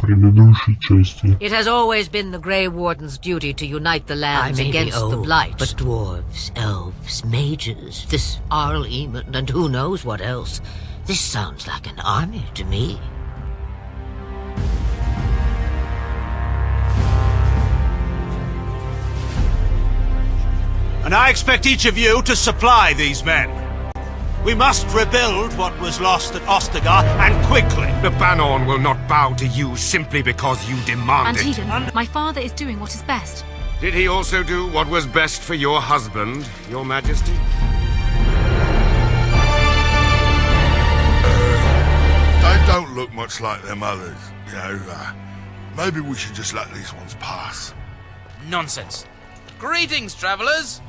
предыдущей части. It has always been the Grey Warden's duty to unite the lands against the Blight. But dwarves, elves, mages, this Arleman, and who knows what else. This sounds like an army to me. And I expect each of you to supply these men. We must rebuild what was lost at Ostagar, and quickly. The Banorn will not bow to you simply because you demand it. Antigon, my father is doing what is best. Did he also do what was best for your husband, Your Majesty? They don't look much like them others, you know. Maybe we should just let these ones pass. Nonsense. Greetings, travelers.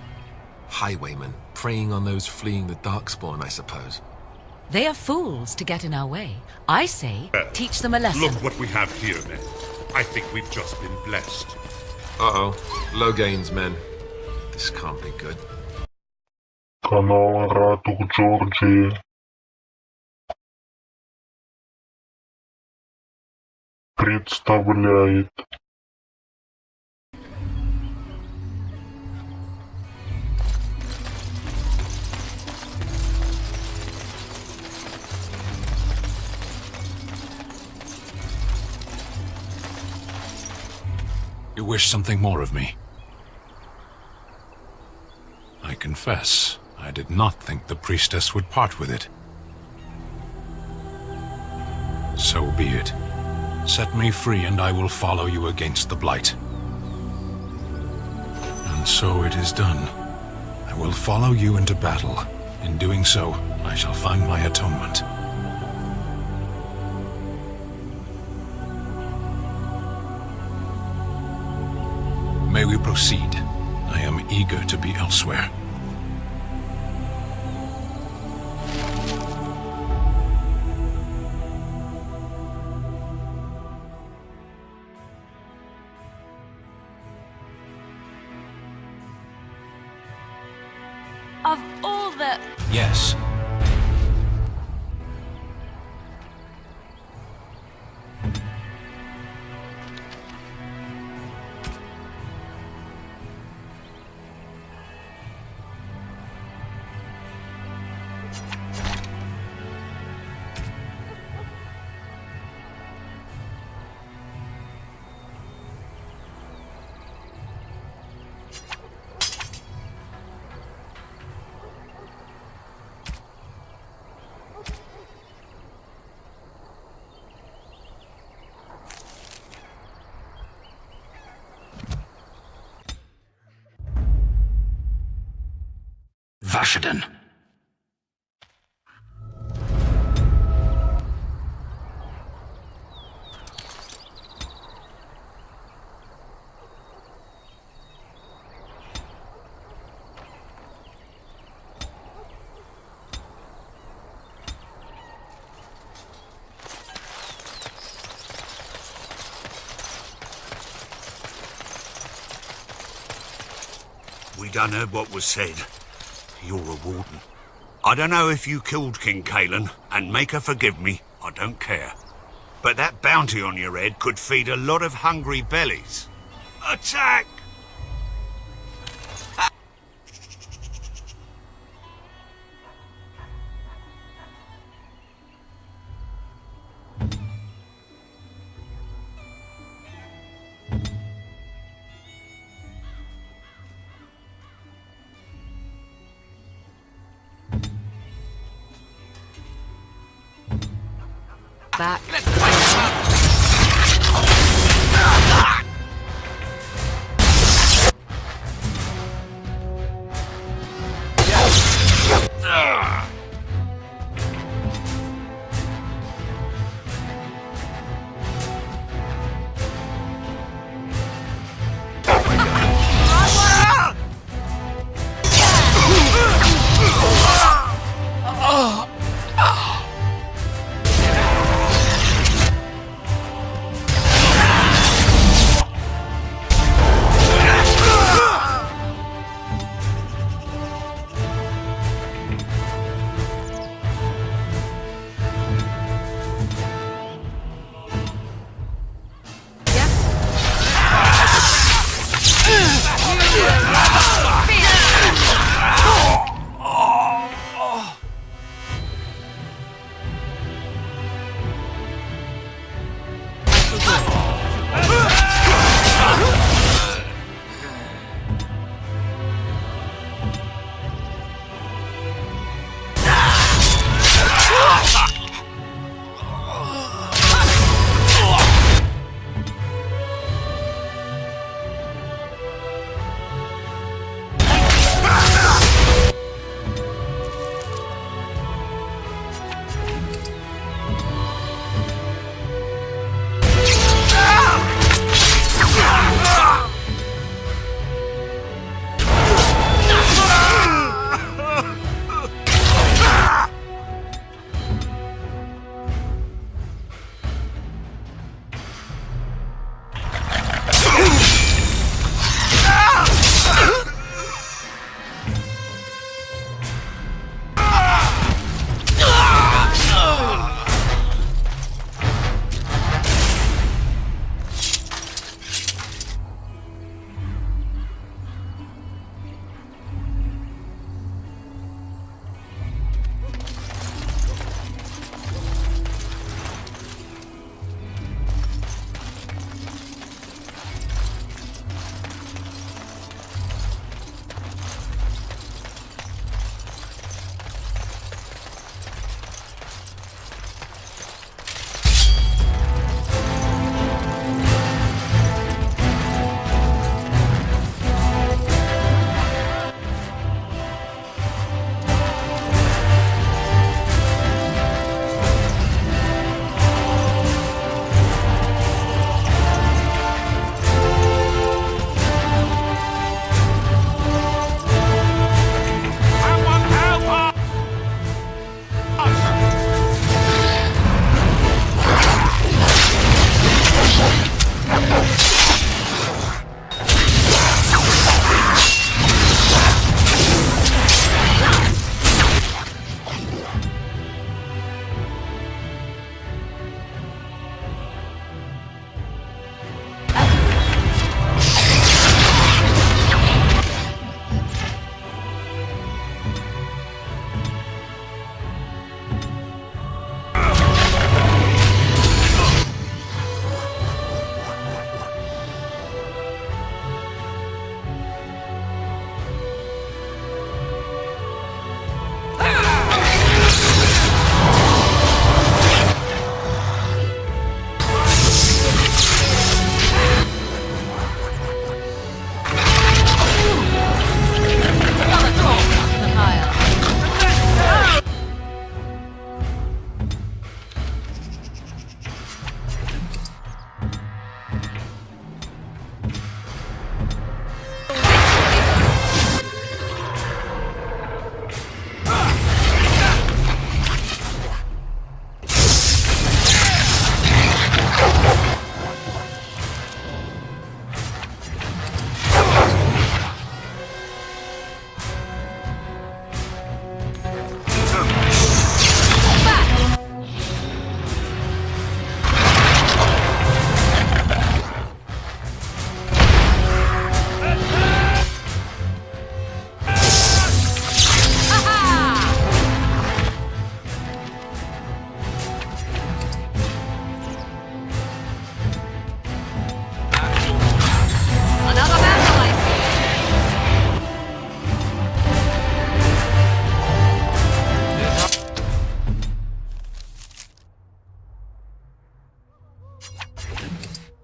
Highwaymen, preying on those fleeing the Darkspawn, I suppose. They are fools to get in our way. I say, teach them a lesson. Look what we have here, men. I think we've just been blessed. Uh-oh. Low gains, men. This can't be good. Канал Ratuh Jorjie представляет You wish something more of me? I confess, I did not think the priestess would part with it. So be it. Set me free and I will follow you against the Blight. And so it is done. I will follow you into battle. In doing so, I shall find my atonement. May we proceed? I am eager to be elsewhere. Of all the... Yes. Vashaden. We done heard what was said. You're a warden. I don't know if you killed King Kalen, and make her forgive me, I don't care. But that bounty on your head could feed a lot of hungry bellies. Attack! Back.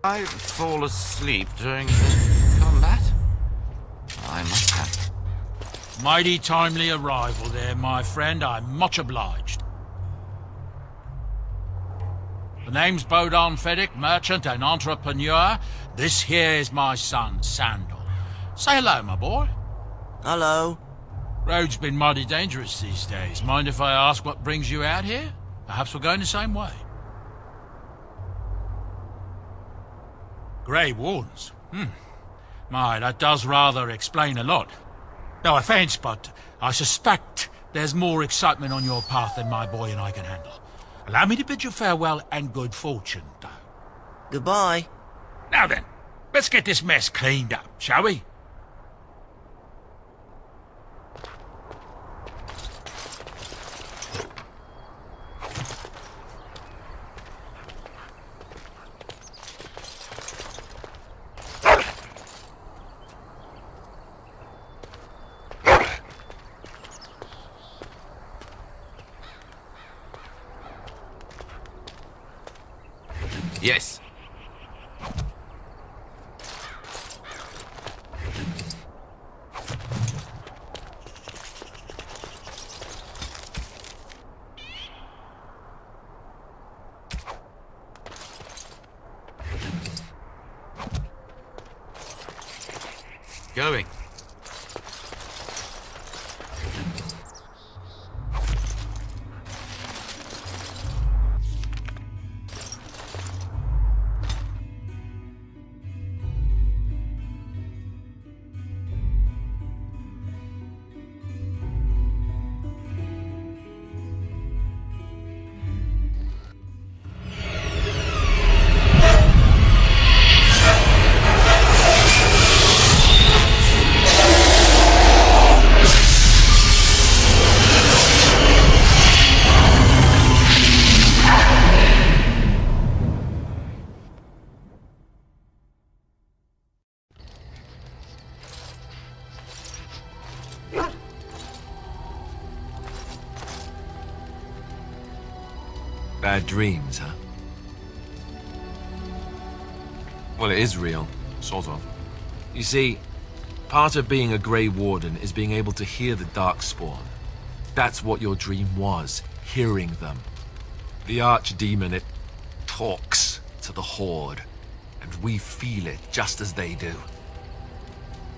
I fall asleep during the combat? I must have. Mighty timely arrival there, my friend. I'm much obliged. The name's Bodon Feddick, merchant and entrepreneur. This here is my son, Sandal. Say hello, my boy. Hello. Road's been mighty dangerous these days. Mind if I ask what brings you out here? Perhaps we're going the same way. Grey Wardens? My, that does rather explain a lot. No offence, but I suspect there's more excitement on your path than my boy and I can handle. Allow me to bid you farewell and good fortune, though. Goodbye. Now then, let's get this mess cleaned up, shall we? Yes. Going. Bad dreams, huh? Well, it is real, sort of. You see, part of being a Grey Warden is being able to hear the Darkspawn. That's what your dream was, hearing them. The Archdemon, it talks to the Horde, and we feel it just as they do.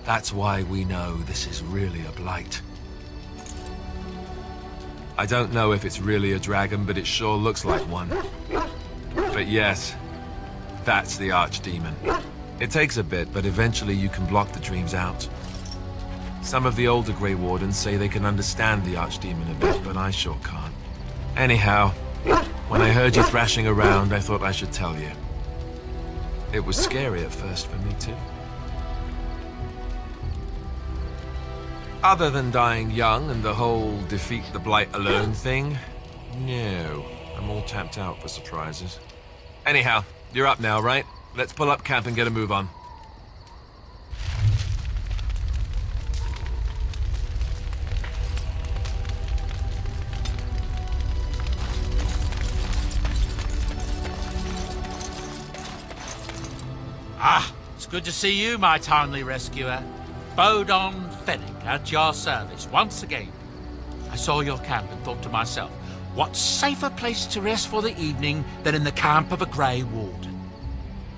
That's why we know this is really a blight. I don't know if it's really a dragon, but it sure looks like one. But yes, that's the Archdemon. It takes a bit, but eventually you can block the dreams out. Some of the older Grey Wardens say they can understand the Archdemon a bit, but I sure can't. Anyhow, when I heard you thrashing around, I thought I should tell you. It was scary at first for me too. Other than dying young and the whole defeat the Blight alone thing, no, I'm all tapped out for surprises. Anyhow, you're up now, right? Let's pull up camp and get a move on. Ah, it's good to see you, my timely rescuer. Bodon Feddick at your service once again. I saw your camp and thought to myself, what safer place to rest for the evening than in the camp of a Grey Warden?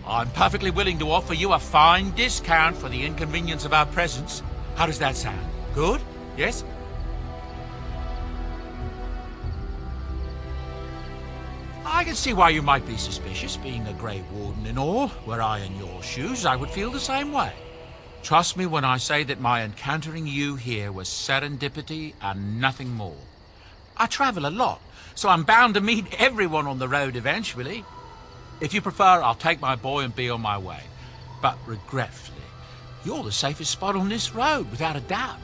I'm perfectly willing to offer you a fine discount for the inconvenience of our presence. How does that sound? Good? Yes? I can see why you might be suspicious, being a Grey Warden and all. Were I in your shoes, I would feel the same way. Trust me when I say that my encountering you here was serendipity and nothing more. I travel a lot, so I'm bound to meet everyone on the road eventually. If you prefer, I'll take my boy and be on my way. But regretfully, you're the safest spot on this road, without a doubt.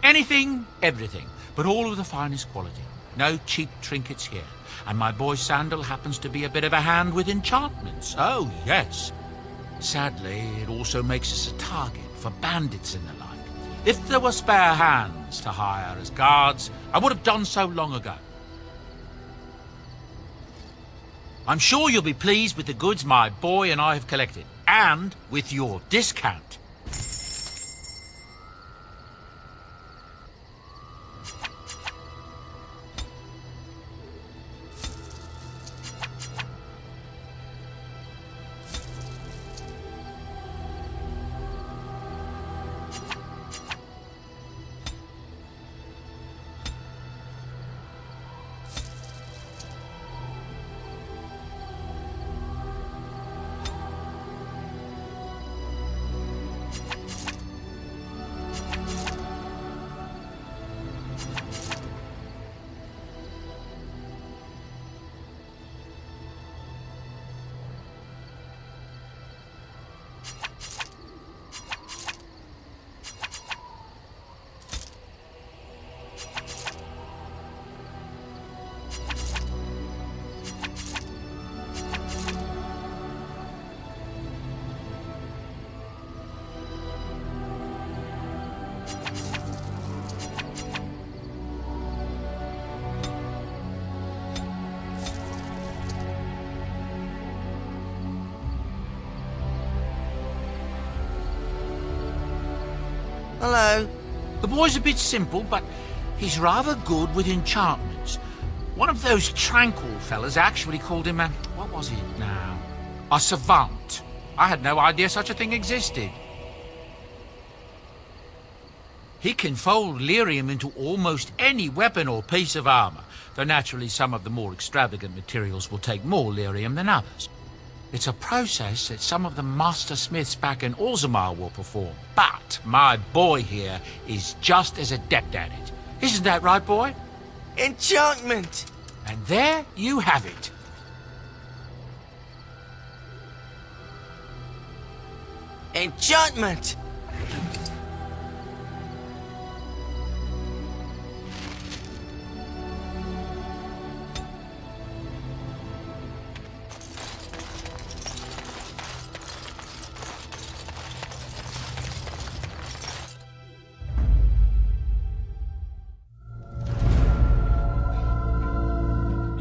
Anything, everything, but all of the finest quality. No cheap trinkets here. And my boy Sandal happens to be a bit of a hand with enchantments. Oh, yes. Sadly, it also makes us a target for bandits and the like. If there were spare hands to hire as guards, I would have done so long ago. I'm sure you'll be pleased with the goods my boy and I have collected, and with your discount. Hello. The boy's a bit simple, but he's rather good with enchantments. One of those tranquil fellas actually called him a... what was it now? A savant. I had no idea such a thing existed. He can fold lyrium into almost any weapon or piece of armor, though naturally some of the more extravagant materials will take more lyrium than others. It's a process that some of the master smiths back in Orzammar will perform, but my boy here is just as adept at it. Isn't that right, boy? Enchantment! And there you have it. Enchantment!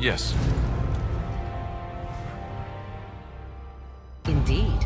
Yes. Indeed.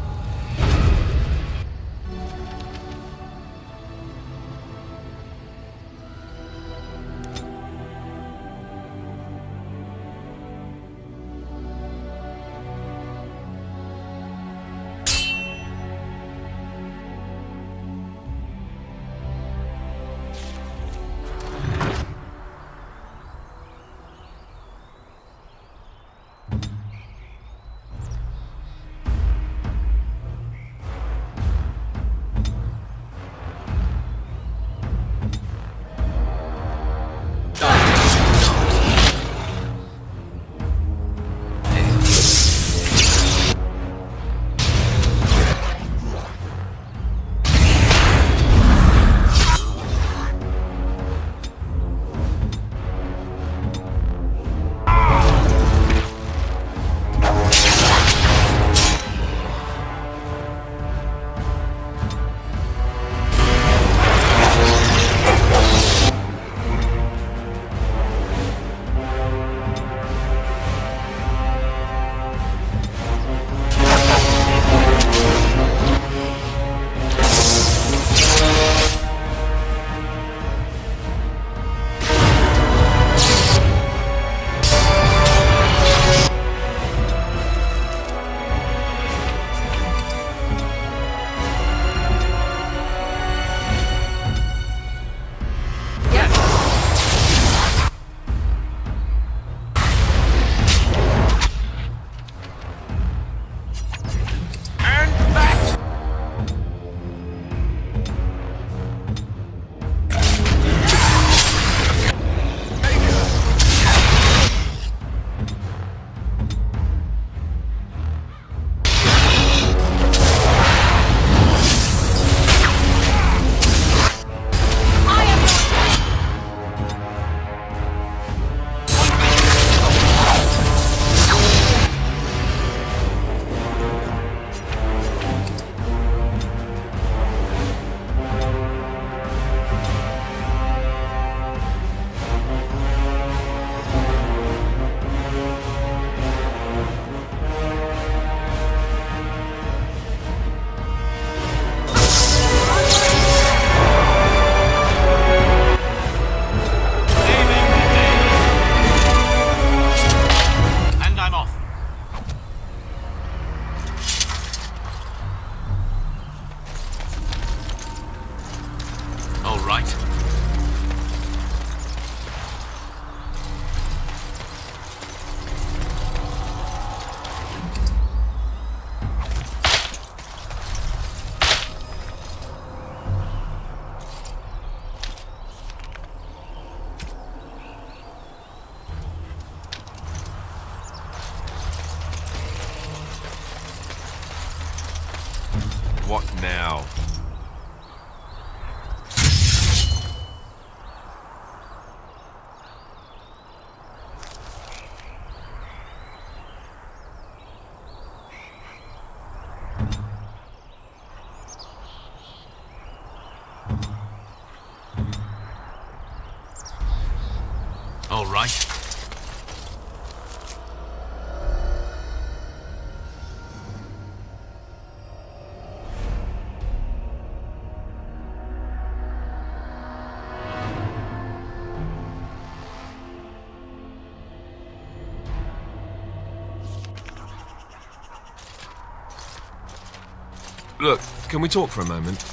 What now? All right. Look, can we talk for a moment?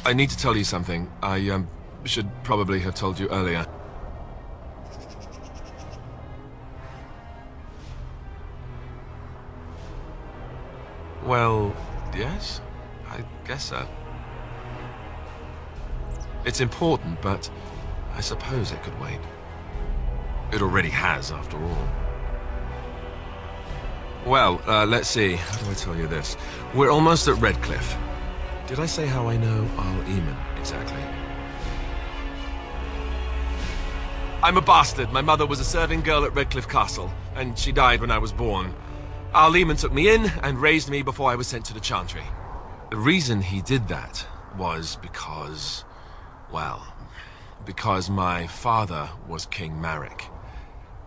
I need to tell you something. I, should probably have told you earlier. Well, yes, I guess so. It's important, but I suppose it could wait. It already has, after all. Well, let's see. How do I tell you this? We're almost at Redcliffe. Did I say how I know Al Eamon exactly? I'm a bastard. My mother was a serving girl at Redcliffe Castle, and she died when I was born. Al Eamon took me in and raised me before I was sent to the Chantry. The reason he did that was because, well, because my father was King Marek,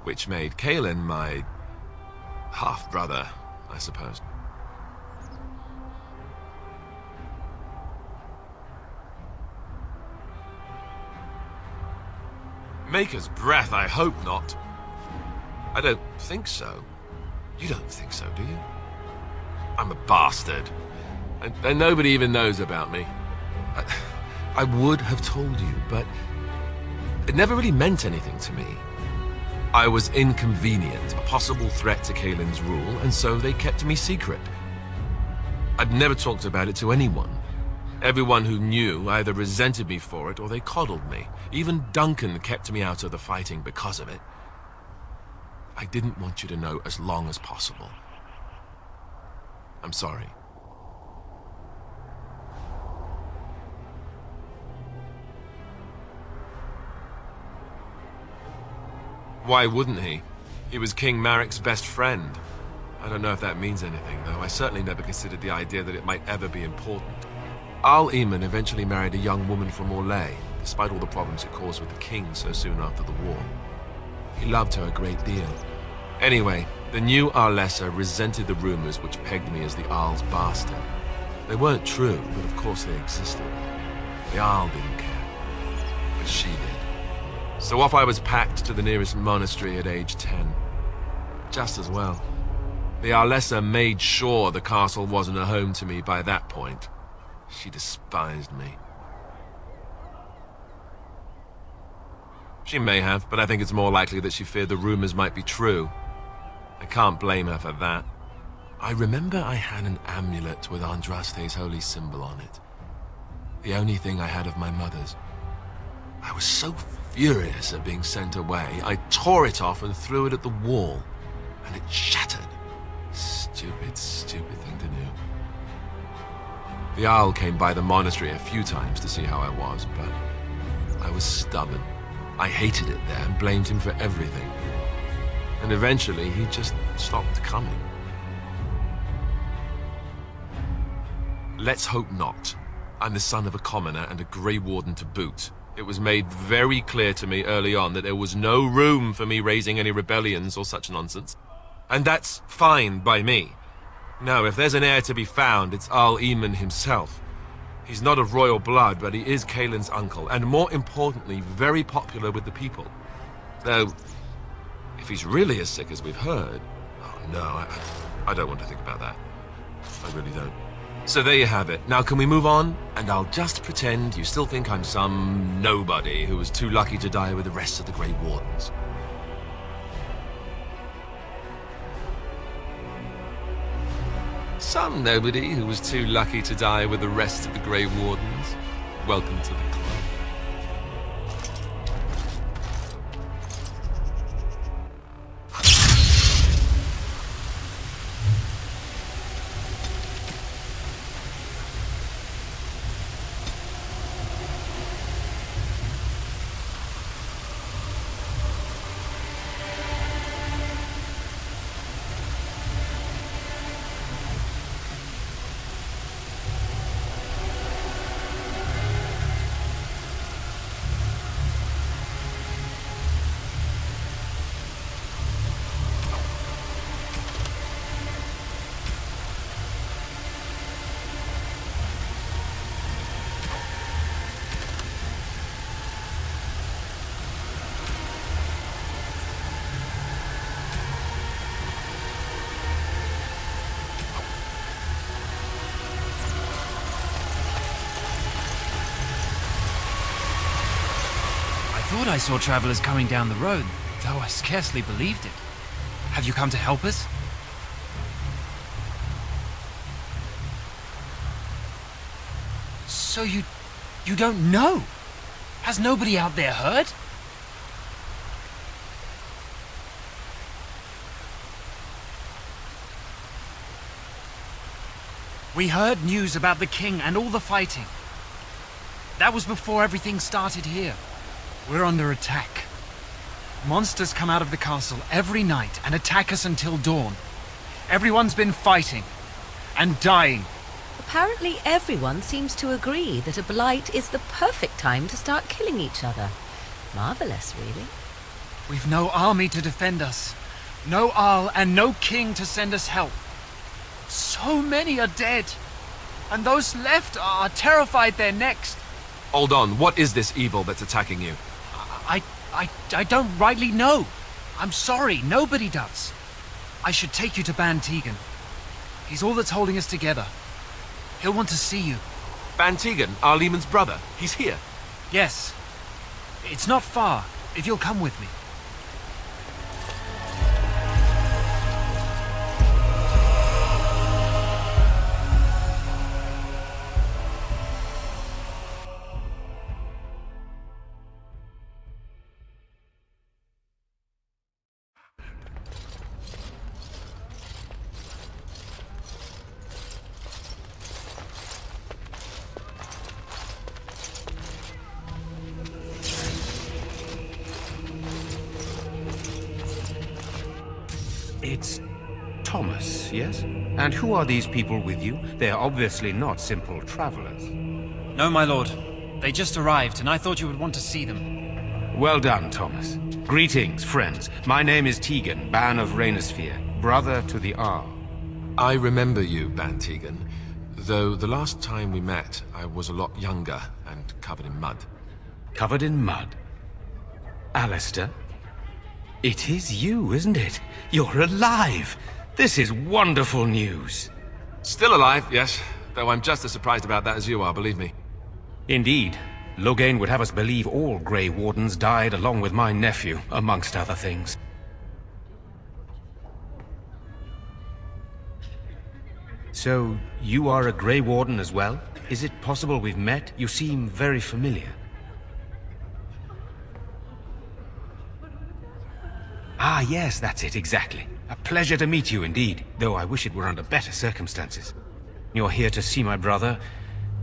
which made Kaelin my half-brother, I suppose. Maker's breath, I hope not. I don't think so. You don't think so, do you? I'm a bastard. And nobody even knows about me. I would have told you, but it never really meant anything to me. I was inconvenient, a possible threat to Kaelin's rule, and so they kept me secret. I'd never talked about it to anyone. Everyone who knew either resented me for it or they coddled me. Even Duncan kept me out of the fighting because of it. I didn't want you to know as long as possible. I'm sorry. Why wouldn't he? He was King Marek's best friend. I don't know if that means anything, though. I certainly never considered the idea that it might ever be important. Al Eamon eventually married a young woman from Orlais, despite all the problems it caused with the king so soon after the war. He loved her a great deal. Anyway, the new Arlessa resented the rumors which pegged me as the Arl's bastard. They weren't true, but of course they existed. The Arl didn't care, but she did. So off I was packed to the nearest monastery at age 10. Just as well. The Arlessa made sure the castle wasn't a home to me by that point. She despised me. She may have, but I think it's more likely that she feared the rumors might be true. I can't blame her for that. I remember I had an amulet with Andraste's holy symbol on it. The only thing I had of my mother's. I was so furious at being sent away, I tore it off and threw it at the wall, and it shattered. Stupid, stupid thing to do. The Owl came by the monastery a few times to see how I was, but I was stubborn. I hated it there and blamed him for everything. And eventually, he just stopped coming. Let's hope not. I'm the son of a commoner and a Grey Warden to boot. It was made very clear to me early on that there was no room for me raising any rebellions or such nonsense. And that's fine by me. No, if there's an heir to be found, it's Al Eamon himself. He's not of royal blood, but he is Kaelin's uncle, and more importantly, very popular with the people. Though, if he's really as sick as we've heard... Oh, no, I don't want to think about that. I really don't. So there you have it. Now can we move on? And I'll just pretend you still think I'm some nobody who was too lucky to die with the rest of the Grey Wardens. Some nobody who was too lucky to die with the rest of the Grey Wardens. Welcome to the club. thought I saw travelers coming down the road, though I scarcely believed it. Have you come to help us? So you don't know? Has nobody out there heard? We heard news about the king and all the fighting. That was before everything started here. We're under attack. Monsters come out of the castle every night and attack us until dawn. Everyone's been fighting and dying. Apparently everyone seems to agree that a blight is the perfect time to start killing each other. Marvelous, really. We've no army to defend us. No Arl and no king to send us help. So many are dead. And those left are terrified they're next. Hold on, what is this evil that's attacking you? I don't rightly know. I'm sorry, nobody does. I should take you to Ban Tegan. He's all that's holding us together. He'll want to see you. Ban Tegan, our Lehman's brother. He's here. Yes. It's not far, if you'll come with me. It's Thomas, yes? And who are these people with you? They are obviously not simple travelers. No, my lord. They just arrived, and I thought you would want to see them. Well done, Thomas. Greetings, friends. My name is Tegan, Ban of Rainersphere, brother to the Arl. I remember you, Ban Tegan. Though the last time we met, I was a lot younger and covered in mud. Covered in mud? Alistair? It is you, isn't it? You're alive! This is wonderful news. Still alive, yes. Though I'm just as surprised about that as you are, believe me. Indeed. Loghain would have us believe all Grey Wardens died along with my nephew, amongst other things. So, you are a Grey Warden as well? Is it possible we've met? You seem very familiar. Ah, yes, that's it, exactly. A pleasure to meet you indeed, though I wish it were under better circumstances. You're here to see my brother.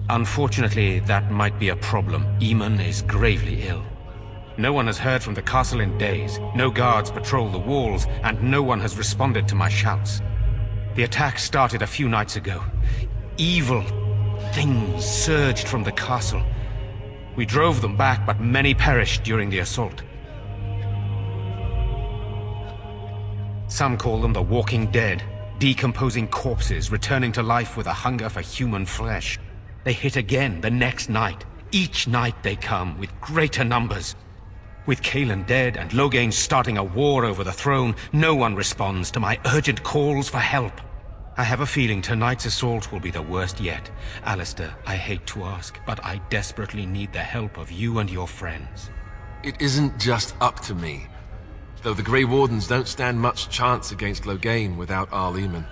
Unfortunately, that might be a problem. Eamon is gravely ill. No one has heard from the castle in days. No guards patrol the walls, and no one has responded to my shouts. The attack started a few nights ago. Evil things surged from the castle. We drove them back, but many perished during the assault. Some call them the Walking Dead, decomposing corpses returning to life with a hunger for human flesh. They hit again the next night. Each night they come with greater numbers. With Cailan dead and Loghain starting a war over the throne, no one responds to my urgent calls for help. I have a feeling tonight's assault will be the worst yet. Alistair, I hate to ask, but I desperately need the help of you and your friends. It isn't just up to me. Though the Grey Wardens don't stand much chance against Loghain without Arl Eamon.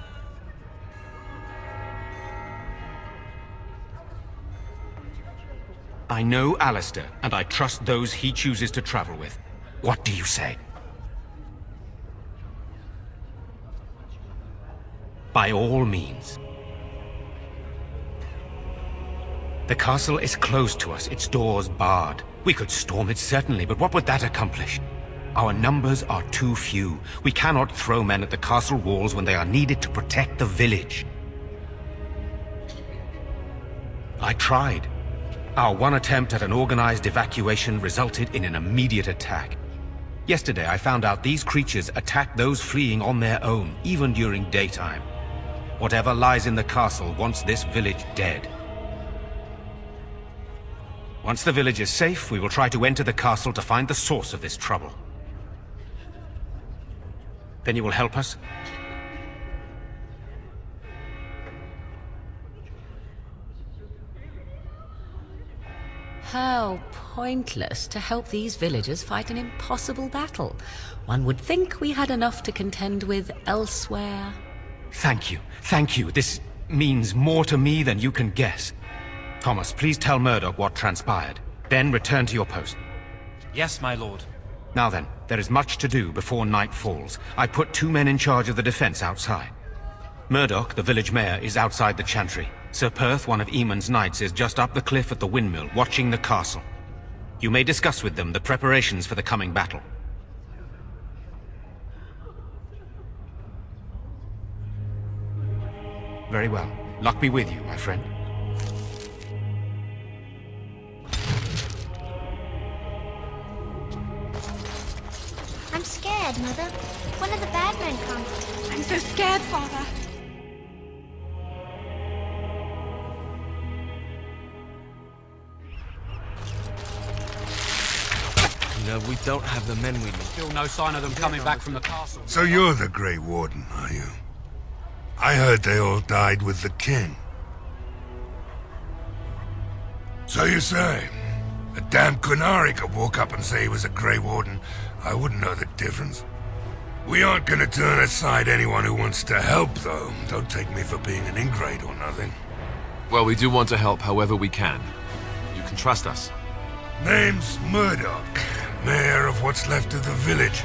I know Alistair, and I trust those he chooses to travel with. What do you say? By all means. The castle is closed to us, its doors barred. We could storm it certainly, but what would that accomplish? Our numbers are too few. We cannot throw men at the castle walls when they are needed to protect the village. I tried. Our one attempt at an organized evacuation resulted in an immediate attack. Yesterday I found out these creatures attack those fleeing on their own, even during daytime. Whatever lies in the castle wants this village dead. Once the village is safe, we will try to enter the castle to find the source of this trouble. Then you will help us? How pointless to help these villagers fight an impossible battle. One would think we had enough to contend with elsewhere. Thank you. Thank you. This means more to me than you can guess. Thomas, please tell Murdoch what transpired. Then return to your post. Yes, my lord. Now then, there is much to do before night falls. I put 2 men in charge of the defense outside. Murdoch, the village mayor, is outside the chantry. Sir Perth, one of Eamon's knights, is just up the cliff at the windmill, watching the castle. You may discuss with them the preparations for the coming battle. Very well. Luck be with you, my friend. I'm scared, Mother. One of the bad men comes. I'm so scared, Father. You know, we don't have the men we need. Still no sign of them coming back from the castle. So you're the Grey Warden, are you? I heard they all died with the king. So you say? A damn Qunari could walk up and say he was a Grey Warden. I wouldn't know the difference. We aren't gonna turn aside anyone who wants to help, though. Don't take me for being an ingrate or nothing. Well, we do want to help however we can. You can trust us. Name's Murdoch, mayor of what's left of the village,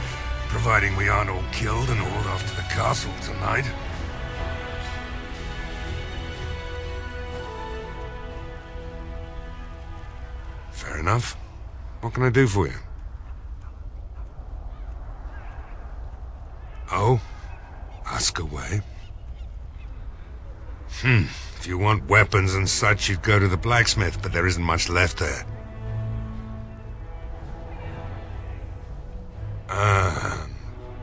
providing we aren't all killed and hauled off to the castle tonight. Fair enough. What can I do for you? Oh? Ask away. If you want weapons and such, you'd go to the blacksmith, but there isn't much left there.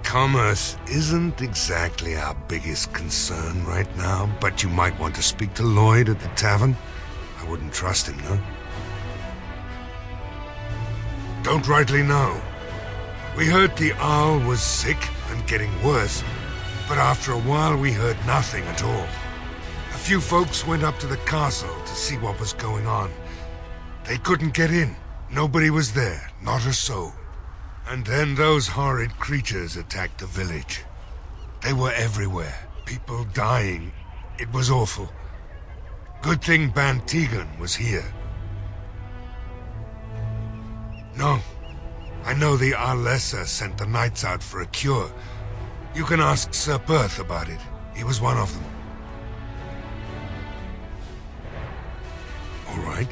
Commerce isn't exactly our biggest concern right now, but you might want to speak to Lloyd at the tavern. I wouldn't trust him, though. Don't rightly know. We heard the Arl was sick and getting worse, but after a while we heard nothing at all. A few folks went up to the castle to see what was going on. They couldn't get in. Nobody was there, not a soul. And then those horrid creatures attacked the village. They were everywhere, people dying. It was awful. Good thing Ban Tegan was here. No, I know the Arlessa sent the knights out for a cure. You can ask Sir Perth about it. He was one of them. All right.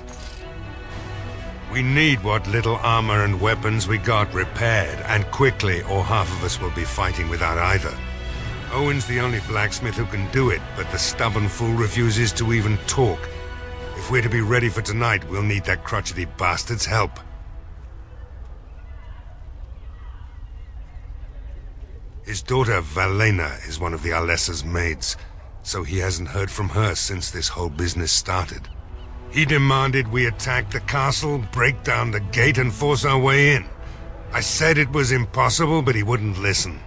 We need what little armor and weapons we got repaired, and quickly, or half of us will be fighting without either. Owen's the only blacksmith who can do it, but the stubborn fool refuses to even talk. If we're to be ready for tonight, we'll need that crotchety bastard's help. His daughter, Valena, is one of the Alessa's maids, so he hasn't heard from her since this whole business started. He demanded we attack the castle, break down the gate, and force our way in. I said it was impossible, but he wouldn't listen.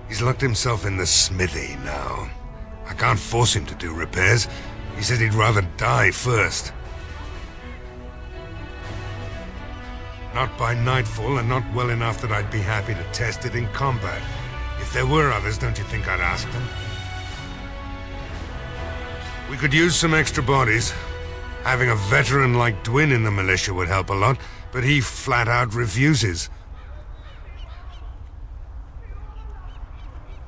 He's locked himself in the smithy now. I can't force him to do repairs. He said he'd rather die first. Not by nightfall, and not well enough that I'd be happy to test it in combat. If there were others, don't you think I'd ask them? We could use some extra bodies. Having a veteran like Dwyn in the militia would help a lot, but he flat out refuses.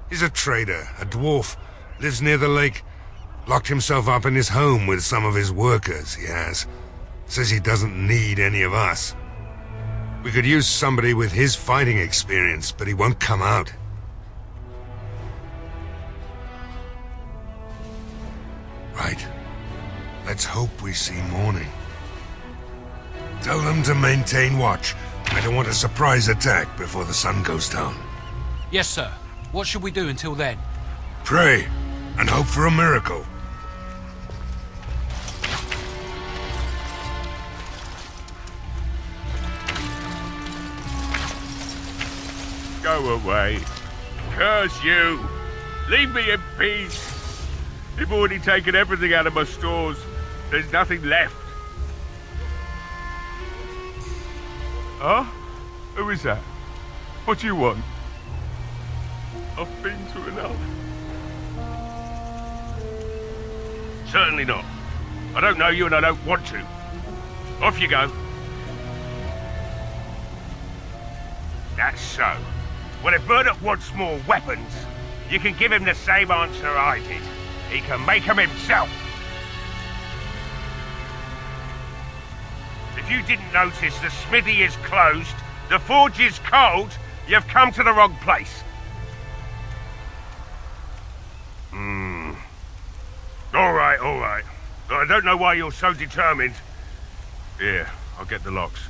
He's a trader, a dwarf, lives near the lake. Locked himself up in his home with some of his workers, he has. Says he doesn't need any of us. We could use somebody with his fighting experience, but he won't come out. Right. Let's hope we see morning. Tell them to maintain watch. I don't want a surprise attack before the sun goes down. Yes, sir. What should we do until then? Pray, and hope for a miracle. Go away. Curse you! Leave me in peace! They've already taken everything out of my stores. There's nothing left. Huh? Who is that? What do you want? I've been to enough. Certainly not. I don't know you and I don't want to. Off you go. That's so. Well, if Murdoch wants more weapons, you can give him the same answer I did. He can make them himself. If you didn't notice, the smithy is closed, the forge is cold, you've come to the wrong place. All right. I don't know why you're so determined. Here, I'll get the locks.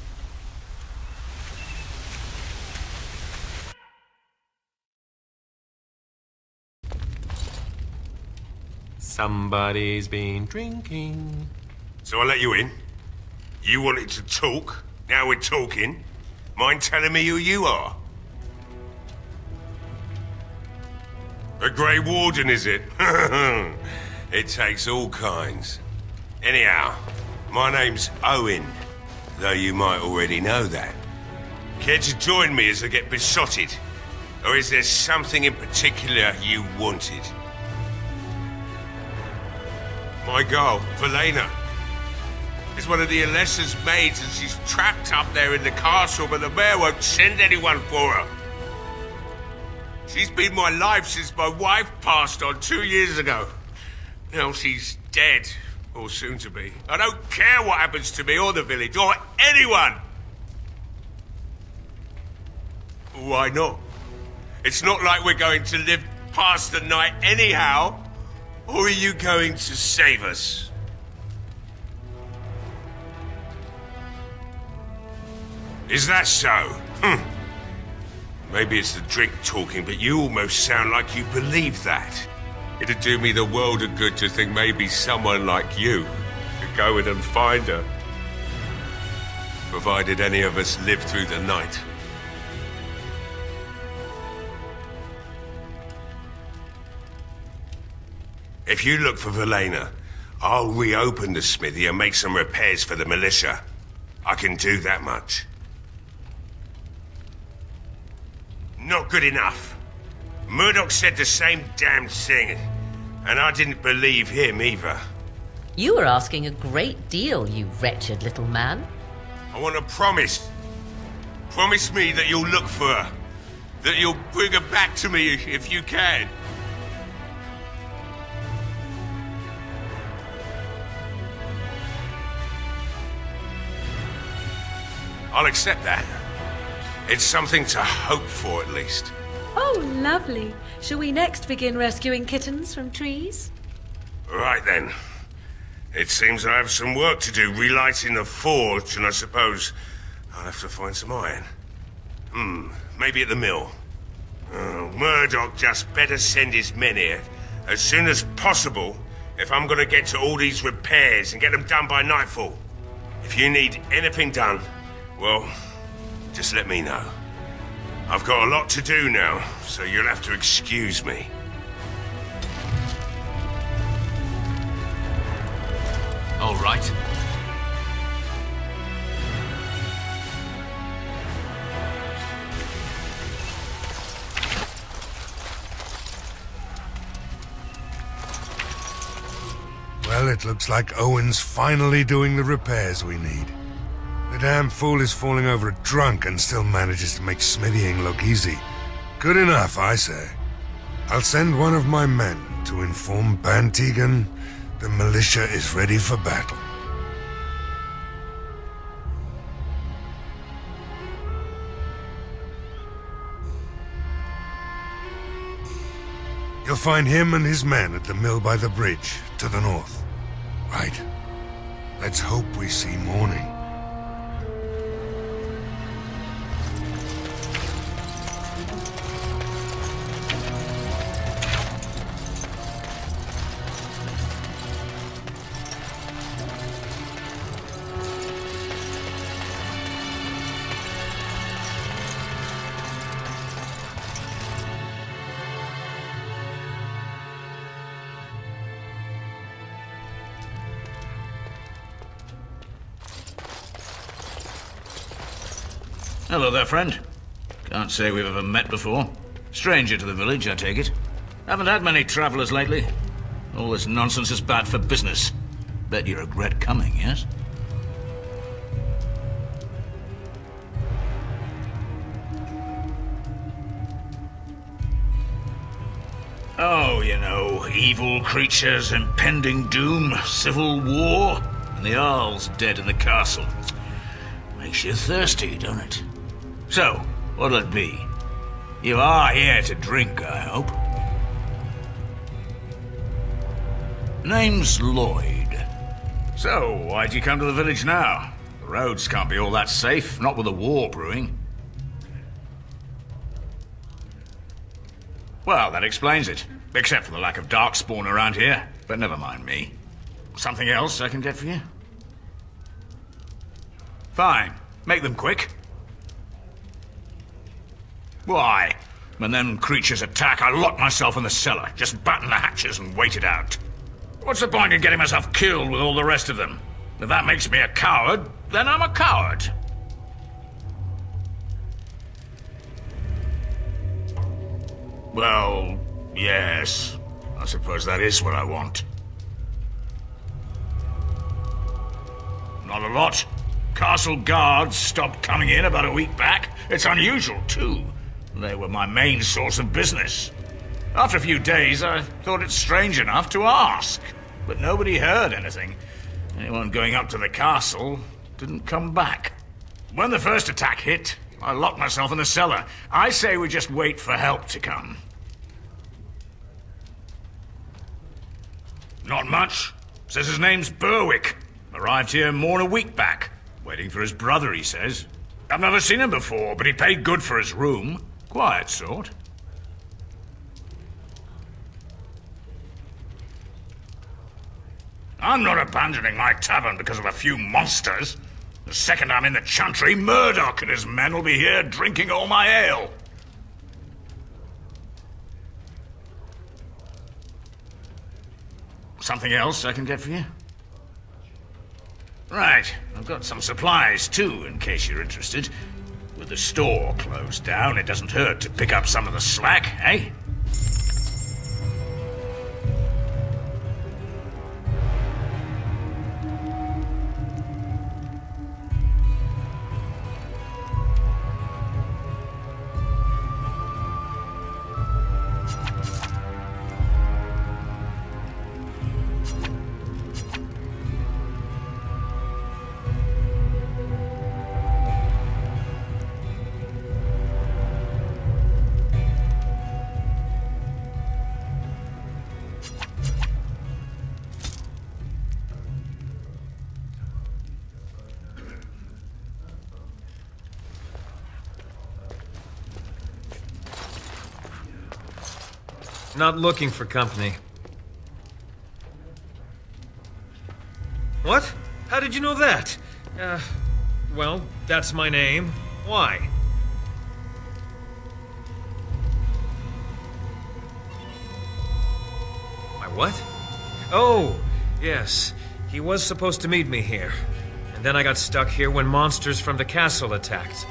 Somebody's been drinking. So I let you in. You wanted to talk. Now we're talking. Mind telling me who you are? A Grey Warden, is it? It takes all kinds. Anyhow, my name's Owen, though you might already know that. Care to join me as I get besotted? Or is there something in particular you wanted? My girl, Velena, is one of the Alessa's maids and she's trapped up there in the castle, but the mayor won't send anyone for her. She's been my life since my wife passed on 2 years ago. Now she's dead, or soon to be. I don't care what happens to me or the village, or anyone! Why not? It's not like we're going to live past the night anyhow. Or are you going to save us? Is that so? Maybe it's the drink talking, but you almost sound like you believe that. It'd do me the world of good to think maybe someone like you could go in and find her. Provided any of us live through the night. If you look for Velena, I'll reopen the smithy and make some repairs for the militia. I can do that much. Not good enough. Murdoch said the same damn thing, and I didn't believe him either. You were asking a great deal, you wretched little man. I want a promise. Promise me that you'll look for her. That you'll bring her back to me if you can. I'll accept that. It's something to hope for, at least. Oh, lovely. Shall we next begin rescuing kittens from trees? Right then. It seems I have some work to do relighting the forge, and I suppose I'll have to find some iron. Maybe at the mill. Murdoch just better send his men here as soon as possible if I'm gonna get to all these repairs and get them done by nightfall. If you need anything done, well, just let me know. I've got a lot to do now, so you'll have to excuse me. All right. Well, it looks like Owen's finally doing the repairs we need. The damn fool is falling over a drunk and still manages to make smithying look easy. Good enough, I say. I'll send one of my men to inform Bantegan the militia is ready for battle. You'll find him and his men at the mill by the bridge, to the north. Right. Let's hope we see morning. Hello there, friend. Can't say we've ever met before. Stranger to the village, I take it. Haven't had many travelers lately. All this nonsense is bad for business. Bet you regret coming, yes? Oh, you know, evil creatures, impending doom, civil war, and the Jarl's dead in the castle. Makes you thirsty, don't it? So, what'll it be? You are here to drink, I hope. Name's Lloyd. So, why'd you come to the village now? The roads can't be all that safe, not with a war brewing. Well, that explains it. Except for the lack of darkspawn around here. But never mind me. Something else I can get for you? Fine. Make them quick. Why? When them creatures attack, I lock myself in the cellar. Just batten the hatches and wait it out. What's the point in getting myself killed with all the rest of them? If that makes me a coward, then I'm a coward. Well, yes. I suppose that is what I want. Not a lot. Castle guards stopped coming in about a week back. It's unusual, too. They were my main source of business. After a few days, I thought it strange enough to ask. But nobody heard anything. Anyone going up to the castle didn't come back. When the first attack hit, I locked myself in the cellar. I say we just wait for help to come. Not much. Says his name's Berwick. Arrived here more than a week back. Waiting for his brother, he says. I've never seen him before, but he paid good for his room. Quiet sort. I'm not abandoning my tavern because of a few monsters. The second I'm in the chantry, Murdoch and his men will be here drinking all my ale. Something else I can get for you? Right, I've got some supplies too, in case you're interested. With the store closed down, it doesn't hurt to pick up some of the slack, eh? Not looking for company. What? How did you know that? Well, that's my name. Why? My what? Oh, yes. He was supposed to meet me here. And then I got stuck here when monsters from the castle attacked.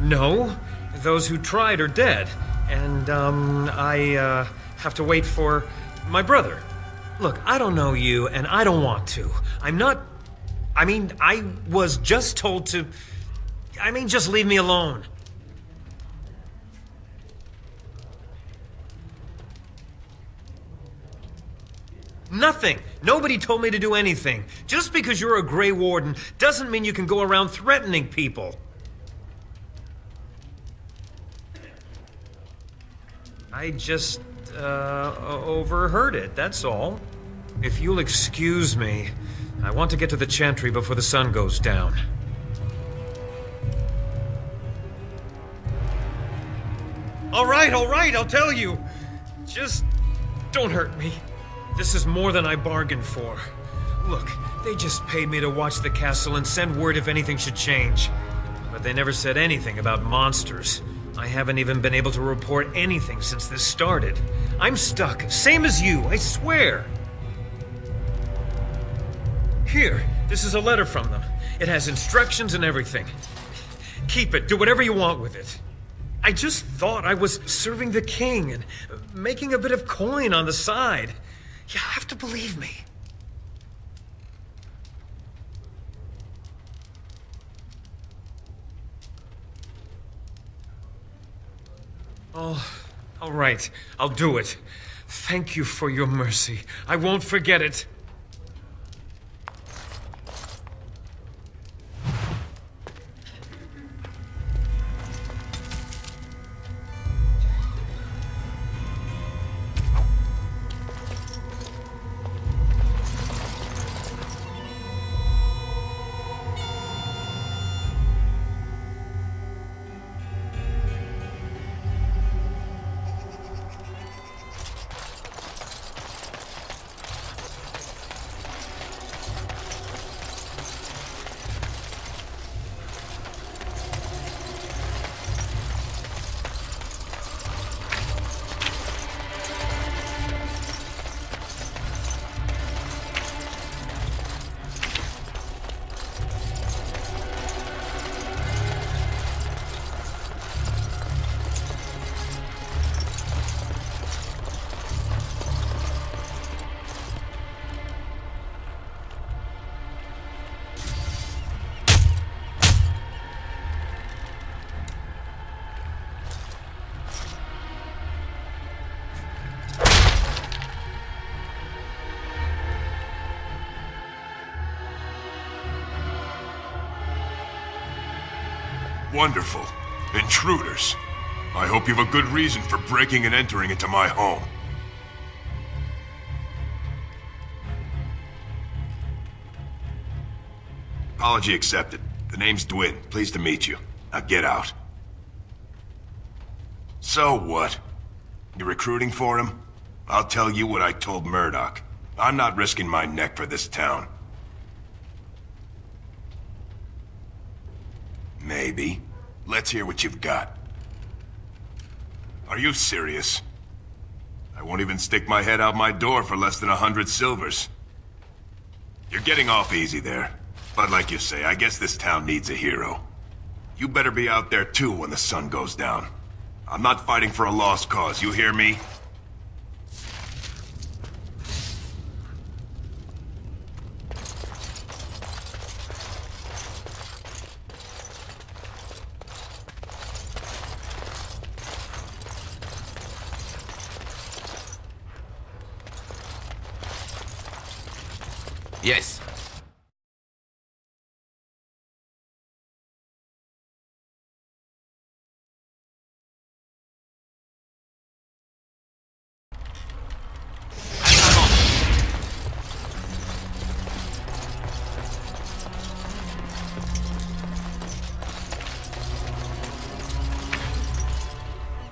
No. Those who tried are dead. And, I have to wait for my brother. Look, I don't know you, and I don't want to. I was just told to... just leave me alone. Nothing. Nobody told me to do anything. Just because you're a Grey Warden doesn't mean you can go around threatening people. I just, overheard it, that's all. If you'll excuse me, I want to get to the chantry before the sun goes down. All right, I'll tell you. Just don't hurt me. This is more than I bargained for. Look, they just paid me to watch the castle and send word if anything should change. But they never said anything about monsters. I haven't even been able to report anything since this started. I'm stuck, same as you, I swear. Here, this is a letter from them. It has instructions and everything. Keep it. Do whatever you want with it. I just thought I was serving the king and making a bit of coin on the side. You have to believe me. Oh, all right. I'll do it. Thank you for your mercy. I won't forget it. Wonderful. Intruders. I hope you have a good reason for breaking and entering into my home. Apology accepted. The name's Dwin. Pleased to meet you. Now get out. So what? You recruiting for him? I'll tell you what I told Murdoch. I'm not risking my neck for this town. Maybe. Let's hear what you've got. Are you serious? I won't even stick my head out my door for less than 100 silvers. You're getting off easy there. But like you say, I guess this town needs a hero. You better be out there too when the sun goes down. I'm not fighting for a lost cause, you hear me? Yes.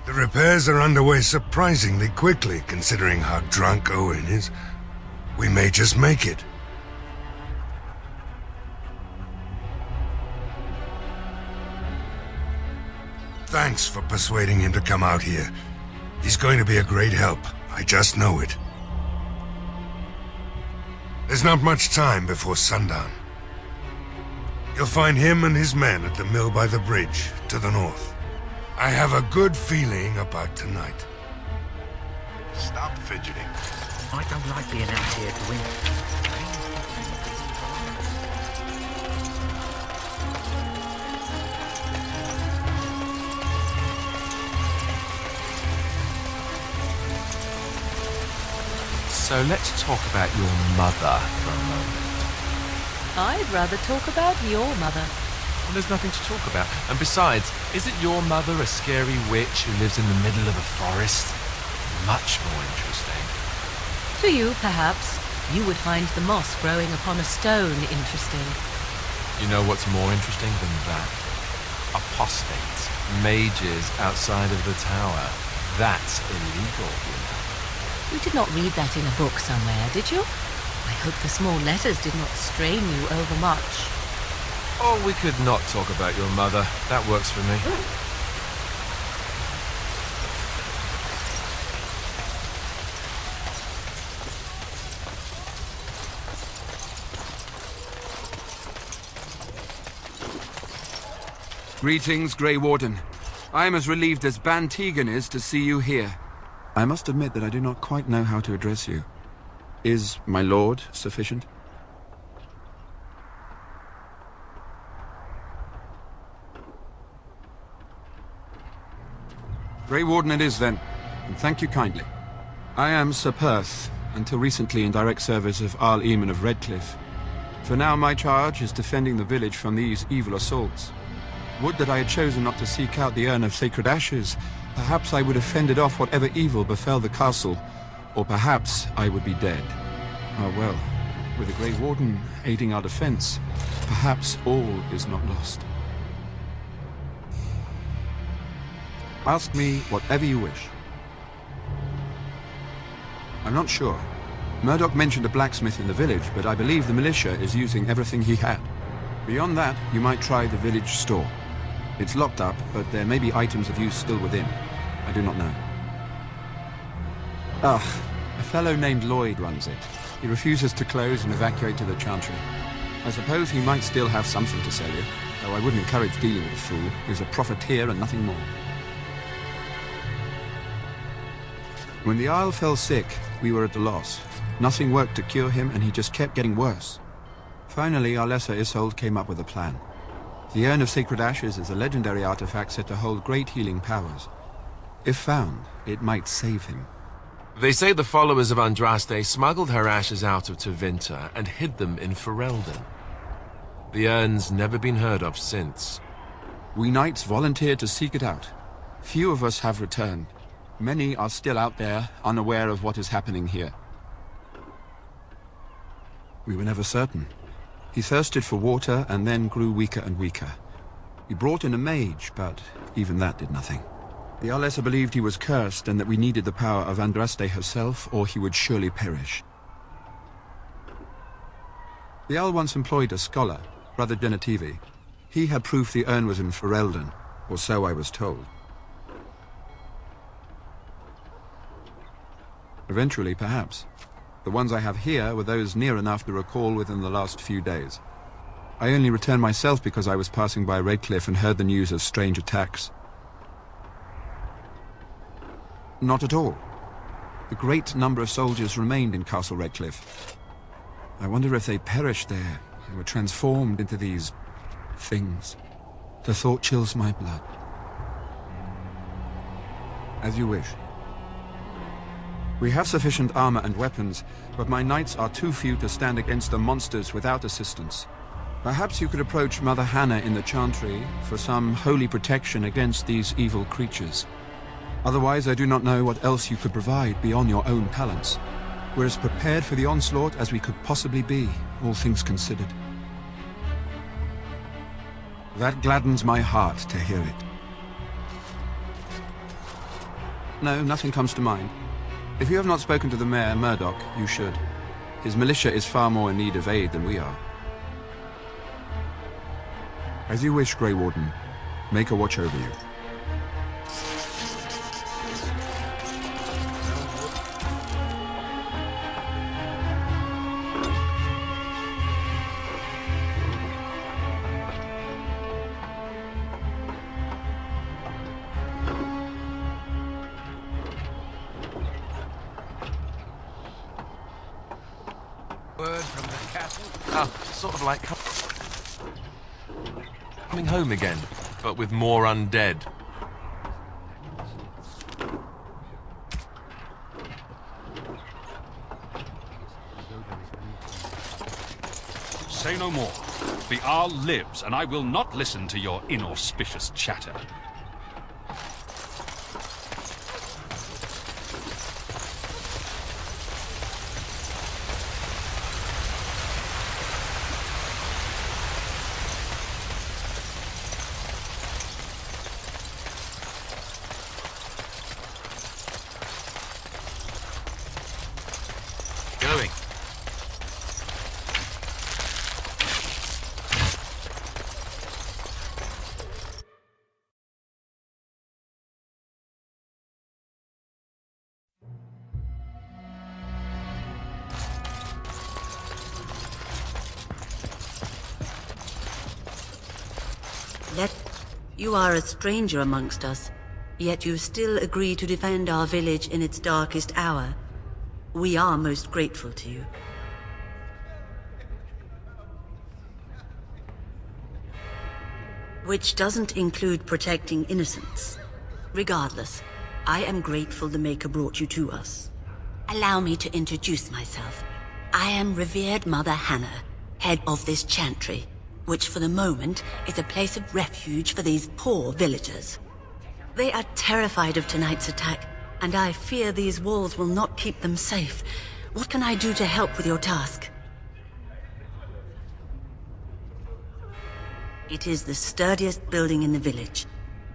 The repairs are underway surprisingly quickly, considering how drunk Owen is. We may just make it. Thanks for persuading him to come out here. He's going to be a great help. I just know it. There's not much time before sundown. You'll find him and his men at the mill by the bridge, to the north. I have a good feeling about tonight. Stop fidgeting. I don't like being out here, Dwin. So let's talk about your mother for a moment. I'd rather talk about your mother. Well, there's nothing to talk about. And besides, isn't your mother a scary witch who lives in the middle of a forest? Much more interesting. To you, perhaps, you would find the moss growing upon a stone interesting. You know what's more interesting than that? Apostates, mages outside of the tower. That's illegal, you know. You did not read that in a book somewhere, did you? I hope the small letters did not strain you overmuch. Oh, we could not talk about your mother. That works for me. Greetings, Grey Warden. I am as relieved as Ban Tegan is to see you here. I must admit that I do not quite know how to address you. Is my lord sufficient? Grey Warden it is, then, and thank you kindly. I am Sir Perth, until recently in direct service of Arl Eamon of Redcliffe. For now my charge is defending the village from these evil assaults. Would that I had chosen not to seek out the urn of sacred ashes. Perhaps I would have fended off whatever evil befell the castle, or perhaps I would be dead. Ah well, with the Grey Warden aiding our defense, perhaps all is not lost. Ask me whatever you wish. I'm not sure. Murdoch mentioned a blacksmith in the village, but I believe the militia is using everything he had. Beyond that, you might try the village store. It's locked up, but there may be items of use still within. I do not know. A fellow named Lloyd runs it. He refuses to close and evacuate to the Chantry. I suppose he might still have something to sell you, though I wouldn't encourage dealing with a fool. He's a profiteer and nothing more. When the Isle fell sick, we were at a loss. Nothing worked to cure him, and he just kept getting worse. Finally, our lesser Isolde came up with a plan. The Urn of Sacred Ashes is a legendary artifact said to hold great healing powers. If found, it might save him. They say the followers of Andraste smuggled her ashes out of Tevinter and hid them in Ferelden. The urn's never been heard of since. We knights volunteered to seek it out. Few of us have returned. Many are still out there, unaware of what is happening here. We were never certain. He thirsted for water and then grew weaker and weaker. We brought in a mage, but even that did nothing. The Arlessa believed he was cursed and that we needed the power of Andraste herself, or he would surely perish. The Owl once employed a scholar, Brother Genetivi. He had proof the urn was in Ferelden, or so I was told. Eventually, perhaps. The ones I have here were those near enough to recall within the last few days. I only returned myself because I was passing by Redcliffe and heard the news of strange attacks. Not at all. A great number of soldiers remained in Castle Redcliffe. I wonder if they perished there and were transformed into these things. The thought chills my blood. As you wish. We have sufficient armor and weapons, but my knights are too few to stand against the monsters without assistance. Perhaps you could approach Mother Hannah in the Chantry for some holy protection against these evil creatures. Otherwise, I do not know what else you could provide beyond your own talents. We're as prepared for the onslaught as we could possibly be, all things considered. That gladdens my heart to hear it. No, nothing comes to mind. If you have not spoken to the Mayor, Murdoch, you should. His militia is far more in need of aid than we are. As you wish, Grey Warden. Make a watch over you. Word from the castle. Oh, sort of like coming home again, but with more undead. Say no more. The Owl lives, and I will not listen to your inauspicious chatter. Going. You are a stranger amongst us, yet you still agree to defend our village in its darkest hour. We are most grateful to you. Which doesn't include protecting innocents. Regardless, I am grateful the Maker brought you to us. Allow me to introduce myself. I am revered Mother Hannah, head of this chantry, which for the moment is a place of refuge for these poor villagers. They are terrified of tonight's attack, and I fear these walls will not keep them safe. What can I do to help with your task? It is the sturdiest building in the village.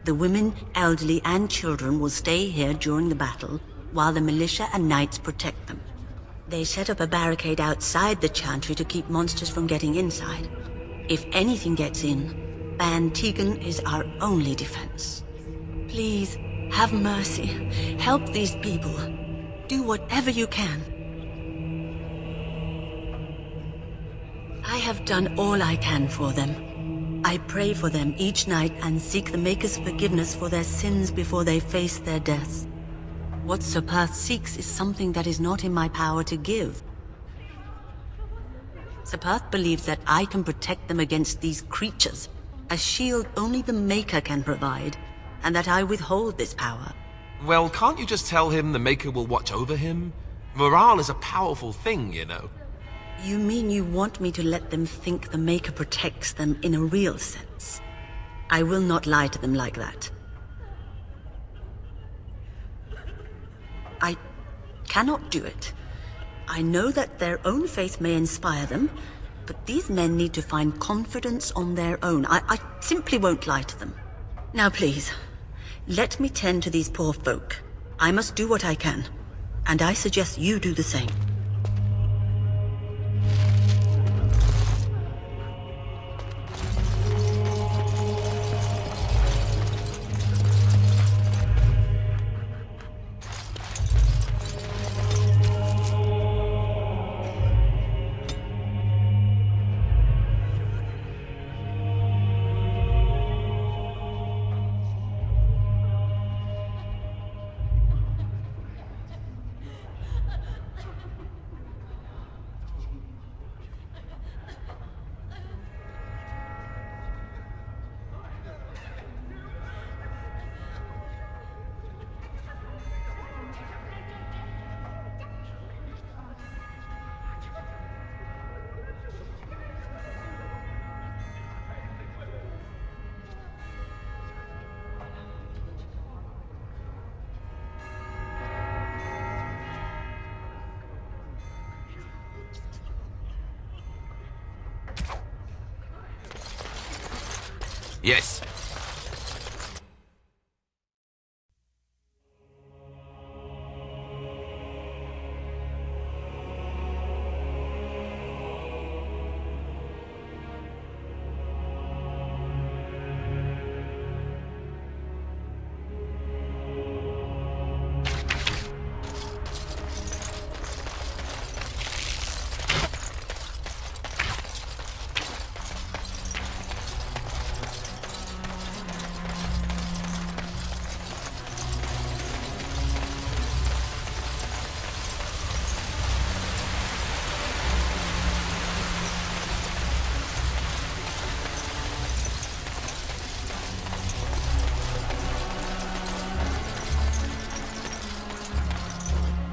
The women, elderly, and children will stay here during the battle, while the militia and knights protect them. They set up a barricade outside the chantry to keep monsters from getting inside. If anything gets in, Ban Tegan is our only defense. Please, have mercy. Help these people. Do whatever you can. I have done all I can for them. I pray for them each night and seek the Maker's forgiveness for their sins before they face their deaths. What Sir Perth seeks is something that is not in my power to give. Sir Perth believes that I can protect them against these creatures, a shield only the Maker can provide, and that I withhold this power. Well, can't you just tell him the Maker will watch over him? Morale is a powerful thing, you know. You mean you want me to let them think the Maker protects them in a real sense? I will not lie to them like that. I cannot do it. I know that their own faith may inspire them, but these men need to find confidence on their own. I simply won't lie to them. Now please, let me tend to these poor folk. I must do what I can, and I suggest you do the same. Yes.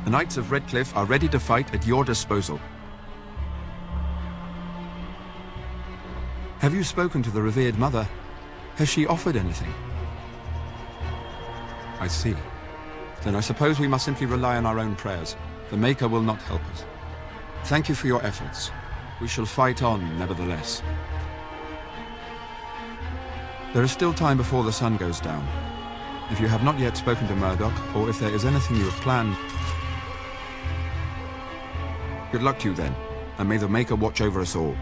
The Knights of Redcliffe are ready to fight at your disposal. Have you spoken to the revered mother? Has she offered anything? I see. Then I suppose we must simply rely on our own prayers. The Maker will not help us. Thank you for your efforts. We shall fight on, nevertheless. There is still time before the sun goes down. If you have not yet spoken to Murdoch, or if there is anything you have planned... Good luck to you then, and may the Maker watch over us all.